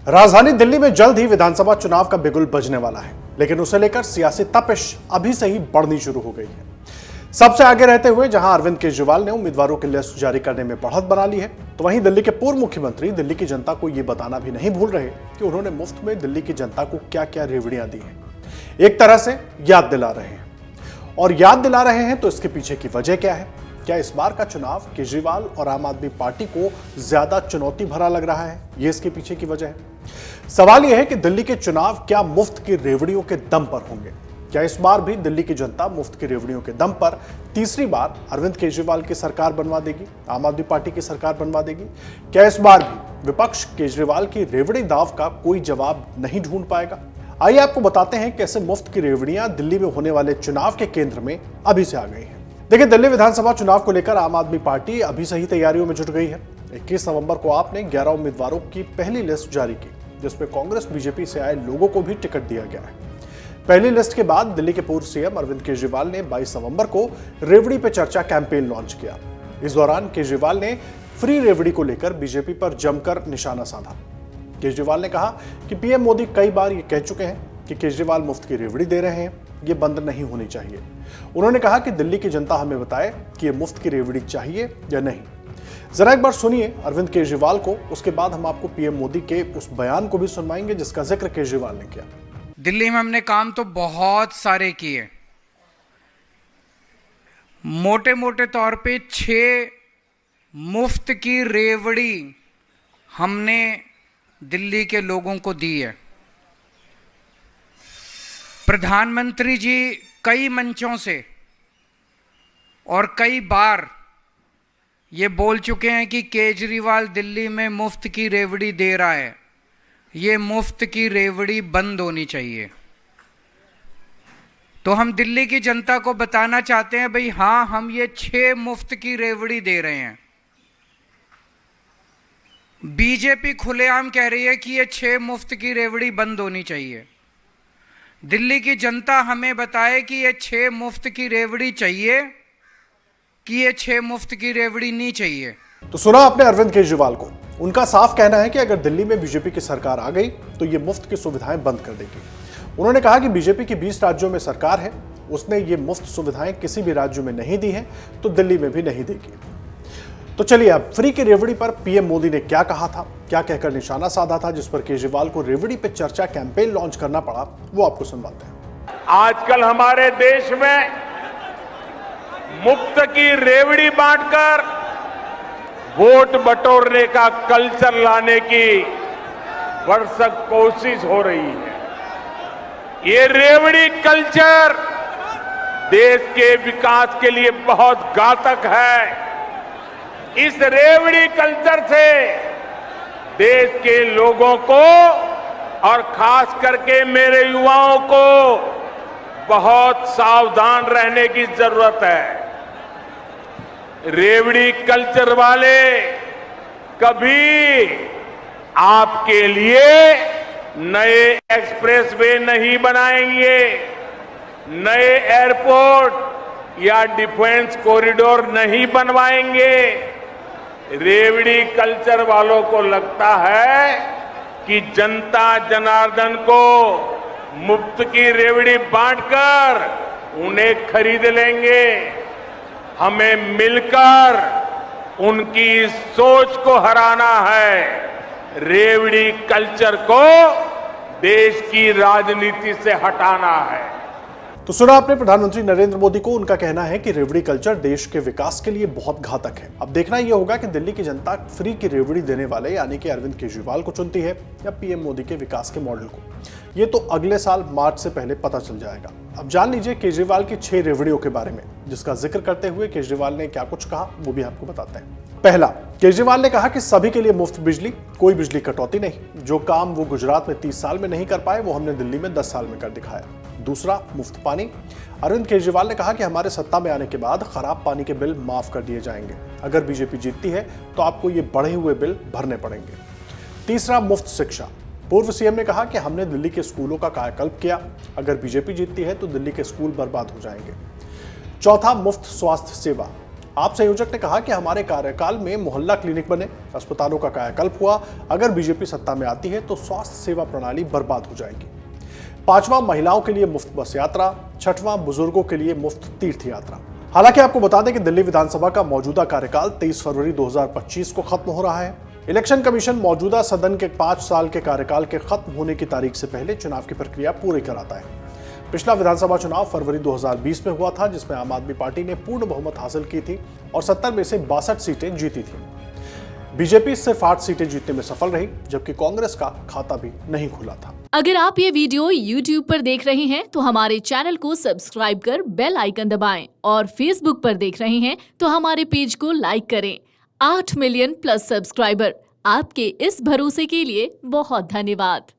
राजधानी दिल्ली में जल्द ही विधानसभा चुनाव का बिगुल बजने वाला है, लेकिन उसे लेकर सियासी तपिश अभी से ही बढ़नी शुरू हो गई है। सबसे आगे रहते हुए जहां अरविंद केजरीवाल ने उम्मीदवारों की लिस्ट जारी करने में बढ़त बना ली है, तो वहीं दिल्ली के पूर्व मुख्यमंत्री दिल्ली की जनता को यह बताना भी नहीं भूल रहे कि उन्होंने मुफ्त में दिल्ली की जनता को क्या क्या रेवड़ियां दी हैं। एक तरह से याद दिला रहे हैं, और याद दिला रहे हैं तो इसके पीछे की वजह क्या है? क्या इस बार का चुनाव केजरीवाल और आम आदमी पार्टी को ज्यादा चुनौती भरा लग रहा है? ये इसके पीछे की वजह है। सवाल यह है कि दिल्ली के चुनाव क्या मुफ्त की रेवड़ियों के दम पर होंगे? क्या इस बार भी दिल्ली की जनता मुफ्त की रेवड़ियों के दम पर तीसरी बार अरविंद केजरीवाल की सरकार बनवा देगी, आम आदमी पार्टी की सरकार बनवा देगी? क्या इस बार भी विपक्ष केजरीवाल की रेवड़ी दाव का कोई जवाब नहीं ढूंढ पाएगा? आइए आपको बताते हैं कैसे मुफ्त की रेवड़ियां दिल्ली में होने वाले चुनाव के केंद्र में अभी से आ गई हैं। देखिए, दिल्ली विधानसभा चुनाव को लेकर आम आदमी पार्टी अभी से ही तैयारियों में जुट गई है। 21 नवंबर को आपने 11 उम्मीदवारों की पहली लिस्ट जारी की, जिसमें कांग्रेस बीजेपी से आए लोगों को भी टिकट दिया गया है। पहली लिस्ट के बाद दिल्ली के पूर्व सीएम अरविंद केजरीवाल ने 22 नवंबर को रेवड़ी पे चर्चा कैंपेन लॉन्च किया। इस दौरान केजरीवाल ने फ्री रेवड़ी को लेकर बीजेपी पर जमकर निशाना साधा। केजरीवाल ने कहा कि पीएम मोदी कई बार ये कह चुके हैं कि केजरीवाल मुफ्त की रेवड़ी दे रहे हैं, ये बंद नहीं होनी चाहिए। उन्होंने कहा कि दिल्ली की जनता हमें बताए कि ये मुफ्त की रेवड़ी चाहिए या नहीं। जरा एक बार सुनिए अरविंद केजरीवाल को, उसके बाद हम आपको पीएम मोदी के उस बयान को भी सुनवाएंगे जिसका जिक्र केजरीवाल ने किया। दिल्ली में हमने काम तो बहुत सारे किए। मोटे मोटे तौर पे 6 मुफ्त की रेवड़ी हमने दिल्ली के लोगों को दी है। प्रधानमंत्री जी कई मंचों से और कई बार ये बोल चुके हैं कि केजरीवाल दिल्ली में मुफ्त की रेवड़ी दे रहा है, ये मुफ्त की रेवड़ी बंद होनी चाहिए। तो हम दिल्ली की जनता को बताना चाहते हैं, भाई हाँ, हम ये 6 मुफ्त की रेवड़ी दे रहे हैं। बीजेपी खुलेआम कह रही है कि ये 6 मुफ्त की रेवड़ी बंद होनी चाहिए। दिल्ली की जनता हमें बताए कि ये 6 मुफ्त की रेवड़ी चाहिए कि ये 6 मुफ्त की रेवड़ी नहीं चाहिए। तो सुना आपने अरविंद केजरीवाल को। उनका साफ कहना है कि अगर दिल्ली में बीजेपी की सरकार आ गई तो ये मुफ्त की सुविधाएं बंद कर देगी। उन्होंने कहा कि बीजेपी की 20 राज्यों में सरकार है, उसने ये मुफ्त सुविधाएं किसी भी राज्य में नहीं दी है, तो दिल्ली में भी नहीं देगी। तो चलिए, अब फ्री की रेवड़ी पर पीएम मोदी ने क्या कहा था, क्या कहकर निशाना साधा था, जिस पर केजरीवाल को रेवड़ी पे चर्चा कैंपेन लॉन्च करना पड़ा, वो आपको सुनवाते हैं। आजकल हमारे देश में मुफ्त की रेवड़ी बांटकर वोट बटोरने का कल्चर लाने की भरसक कोशिश हो रही है। ये रेवड़ी कल्चर देश के विकास के लिए बहुत घातक है। इस रेवड़ी कल्चर से देश के लोगों को और खास करके मेरे युवाओं को बहुत सावधान रहने की जरूरत है। रेवड़ी कल्चर वाले कभी आपके लिए नए एक्सप्रेसवे नहीं बनाएंगे, नए एयरपोर्ट या डिफेंस कॉरिडोर नहीं बनवाएंगे। रेवड़ी कल्चर वालों को लगता है कि जनता जनार्दन को मुफ्त की रेवड़ी बांटकर उन्हें खरीद लेंगे। हमें मिलकर उनकी सोच को हराना है। रेवड़ी कल्चर को देश की राजनीति से हटाना है। तो सुना आपने प्रधानमंत्री नरेंद्र मोदी को। उनका कहना है कि रेवड़ी कल्चर देश के विकास के लिए बहुत घातक है। अब देखना यह होगा कि दिल्ली की जनता फ्री की रेवड़ी देने वाले यानी कि अरविंद केजरीवाल को चुनती है या पीएम मोदी के विकास के मॉडल को। ये तो अगले साल मार्च से पहले पता चल जाएगा। अब जान लीजिए केजरीवाल की 6 रेवड़ियों के बारे में, जिसका जिक्र करते हुए केजरीवाल ने क्या कुछ कहा, वो भी आपको बताते हैं। पहला, केजरीवाल ने कहा कि सभी के लिए मुफ्त बिजली, कोई बिजली कटौती नहीं। जो काम वो गुजरात में 30 साल में नहीं कर पाए, वो हमने दिल्ली में 10 साल में कर दिखाया। दूसरा, मुफ्त पानी। अरविंद केजरीवाल ने कहा कि हमारे सत्ता में आने के बाद खराब पानी के बिल माफ कर दिए जाएंगे। अगर बीजेपी जीतती है तो आपको ये बढ़े हुए बिल भरने पड़ेंगे। तीसरा, मुफ्त शिक्षा। पूर्व सीएम ने कहा कि हमने दिल्ली के स्कूलों का कायाकल्प किया। अगर बीजेपी जीतती है तो दिल्ली के स्कूल बर्बाद हो जाएंगे। चौथा, मुफ्त स्वास्थ्य सेवा। आप संयोजक ने कहा कि हमारे कार्यकाल में मोहल्ला क्लिनिक बने, अस्पतालों का कायाकल्प हुआ। अगर बीजेपी सत्ता में आती है तो स्वास्थ्य सेवा प्रणाली बर्बाद हो जाएगी। 5वां महिलाओं के लिए मुफ्त बस यात्रा, 6वां बुजुर्गों के लिए मुफ्त तीर्थ यात्रा। हालांकि आपको बता दें कि दिल्ली विधानसभा का मौजूदा कार्यकाल 23 फरवरी 2025 को खत्म हो रहा है। इलेक्शन कमीशन मौजूदा सदन के 5 साल के कार्यकाल के खत्म होने की तारीख से पहले चुनाव की प्रक्रिया पूरी कराता है। पिछला विधानसभा चुनाव फरवरी 2020 में हुआ था, जिसमें आम आदमी पार्टी ने पूर्ण बहुमत हासिल की थी और 70 में से 62 सीटें जीती थी। बीजेपी सिर्फ 8 सीटें जीतने में सफल रही, जबकि कांग्रेस का खाता भी नहीं खुला था। अगर आप ये वीडियो YouTube पर देख रहे हैं तो हमारे चैनल को सब्सक्राइब कर बेल आइकन दबाएं और Facebook पर देख रहे हैं तो हमारे पेज को लाइक करें। 8 मिलियन प्लस सब्सक्राइबर, आपके इस भरोसे के लिए बहुत धन्यवाद।